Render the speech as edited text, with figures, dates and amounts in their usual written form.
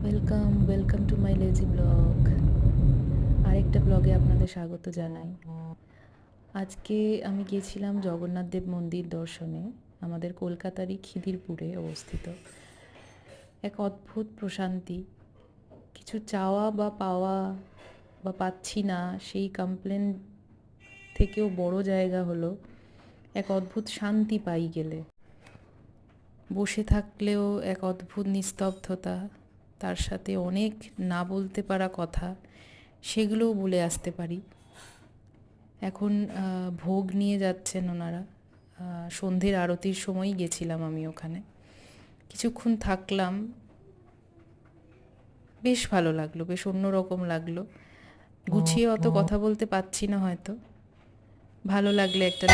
Welcome to my lazy blog. আরেকটা ব্লগে আপনাদের স্বাগত জানাই। আজকে আমি গিয়েছিলাম জগন্নাথ দেব মন্দির দর্শনে, আমাদের কলকাতারই খিদিরপুরে অবস্থিত। এক অদ্ভুত প্রশান্তি, কিছু চাওয়া বা পাওয়া বা পাচ্ছি না সেই কমপ্লেন থেকেও বড় জায়গা হলো এক অদ্ভুত শান্তি পাই গেলে। বসে থাকলেও এক অদ্ভুত নিস্তব্ধতা, তার সাথে অনেক না বলতে পারা কথা, সেগুলোও বলে আসতে পারি। এখন ভোগ নিয়ে যাচ্ছেন ওনারা। সন্ধ্যের আরতির সময়ই গেছিলাম আমি ওখানে, কিছুক্ষণ থাকলাম, বেশ ভালো লাগলো, বেশ অন্যরকম লাগলো। গুছিয়ে অত কথা বলতে পারছি না হয়তো, ভালো লাগলে একটা